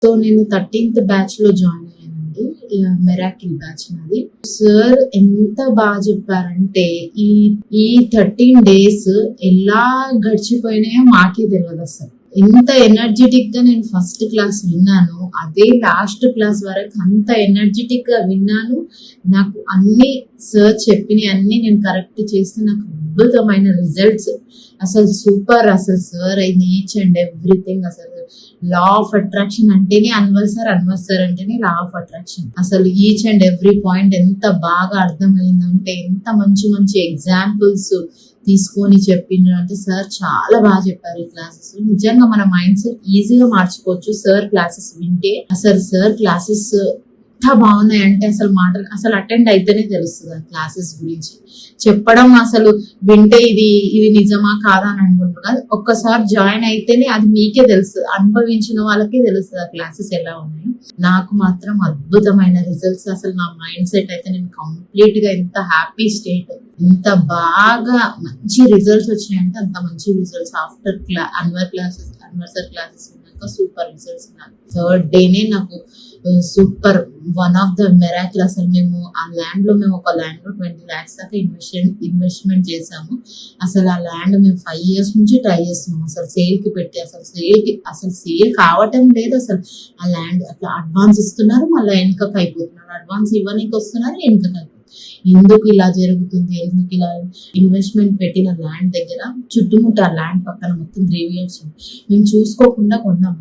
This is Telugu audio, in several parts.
సో నేను 13th బ్యాచ్ లో జాయిన్ అయ్యానండి. మెరాకిల్ బ్యాచ్ నాది. సార్ ఎంత బాగా చెప్పారంటే ఈ ఈ 13 days ఎలా గడిచిపోయినాయో మాకే తెలియదు అసలు. ఎంత ఎనర్జెటిక్ గా నేను ఫస్ట్ క్లాస్ విన్నాను, అదే లాస్ట్ క్లాస్ వరకు అంత ఎనర్జెటిక్ గా విన్నాను. నాకు అన్ని సార్ చెప్పినవి అన్ని నేను కరెక్ట్ చేస్తే నాకు అద్భుతమైన రిజల్ట్స్. అసలు సూపర్. అసలు సార్ అయింది ఈచ్ అండ్ ఎవ్రీథింగ్. అసలు లా ఆఫ్ అట్రాక్షన్ అంటేనే అన్వర్ సార్ అంటేనే లా ఆఫ్ అట్రాక్షన్. అసలు ఈచ్ అండ్ ఎవ్రీ పాయింట్ ఎంత బాగా అర్థమైందంటే, ఎంత మంచి మంచి ఎగ్జాంపుల్స్ తీసుకొని చెప్పిండ్రు అంటే సార్ చాలా బాగా చెప్పారు. ఈ క్లాసెస్ నిజంగా మన మైండ్ సెట్ ఈజీగా మార్చుకోవచ్చు సార్ క్లాసెస్ వింటే. అసలు సార్ క్లాసెస్ ఎంత బాగున్నాయి అంటే అసలు మాటలు అసలు అటెండ్ అయితేనే తెలుస్తుంది ఆ క్లాసెస్ గురించి. చెప్పడం అసలు వింటే ఇది నిజమా కాదా అని అనుకుంటున్నారు. ఒక్కసారి జాయిన్ అయితేనే అది మీకే తెలుస్తుంది, అనుభవించిన వాళ్ళకే తెలుస్తుంది ఆ క్లాసెస్ ఎలా ఉన్నాయో. నాకు మాత్రం అద్భుతమైన రిజల్ట్స్. అసలు నా మైండ్ సెట్ అయితే నేను కంప్లీట్ గా ఎంత హ్యాపీ స్టేట్, ఎంత బాగా మంచి రిజల్ట్స్ వచ్చినాయంటే అంత మంచి results. After Anwar sir classes విన్నాక సూపర్ రిజల్ట్స్. థర్డ్ డేనే నాకు super one of the miracle. అసలు మేము ఆ ల్యాండ్ లో ఒక ల్యాండ్ లో 20 lakhs దాకా ఇన్వెస్ట్మెంట్ చేసాము. అసలు ఆ ల్యాండ్ మేము 5 years నుంచి ట్రై చేస్తున్నాం అసలు సేల్ కి పెట్టి. అసలు సేల్ కావటం లేదు. అసలు ఆ ల్యాండ్ అట్లా అడ్వాన్స్ ఇస్తున్నారు, మళ్ళీ వెనుకకు అయిపోతున్నారు. అడ్వాన్స్ ఇవ్వడానికి వస్తున్నారు, వెనుకకు అయిపోతున్నారు. ఎందుకు ఇలా జరుగుతుంది, ఎందుకు ఇలా? ఇన్వెస్ట్మెంట్ పెట్టిన ల్యాండ్ దగ్గర చుట్టుముట్ట ఆ ల్యాండ్ పక్కన మొత్తం గ్రేవియార్డ్స్ మేము చూసుకోకుండా కొన్నాం.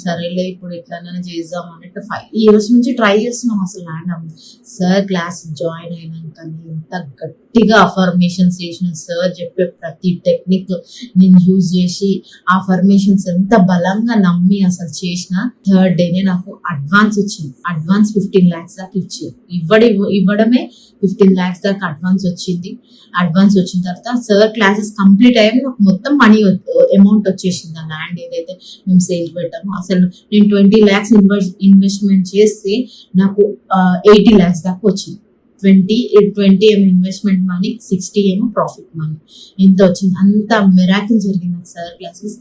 సరేలే ఇప్పుడు ఎట్లన్నా చేద్దాం అన్నట్టు 5 years నుంచి ట్రై చేస్తున్నాం అసలు ల్యాండ్ అమ్మ. సార్ క్లాస్ జాయిన్ అయినాక ఎంత గట్టిగా అఫర్మేషన్స్ చేసిన, సార్ చెప్పే ప్రతి టెక్నిక్ నేను యూజ్ చేసి అఫర్మేషన్స్ ఎంత బలంగా నమ్మి అసలు చేసిన. థర్డ్ డేనే నాకు అడ్వాన్స్ వచ్చింది. అడ్వాన్స్ 15 lakhs దాకా ఇచ్చారు. ఇవ్వడమే 15 lakhs దాకా అడ్వాన్స్ వచ్చింది. అడ్వాన్స్ వచ్చిన తర్వాత సార్ క్లాసెస్ కంప్లీట్ అయ్యాక నాకు మొత్తం మనీ అమౌంట్ వచ్చేసింది. ఆ ల్యాండ్ ఏదైతే మేము సేల్ పెట్టాము, అసలు నేను 20 lakhs ఇన్వెస్ట్మెంట్ చేస్తే నాకు 80 lakhs దాకా వచ్చింది. 20 ఏమో ఇన్వెస్ట్మెంట్ మనీ, 60 ఏమో ప్రాఫిట్ మనీ. ఇంత వచ్చింది. అంత మెరాకిల్ జరిగింది సార్ క్లాసెస్.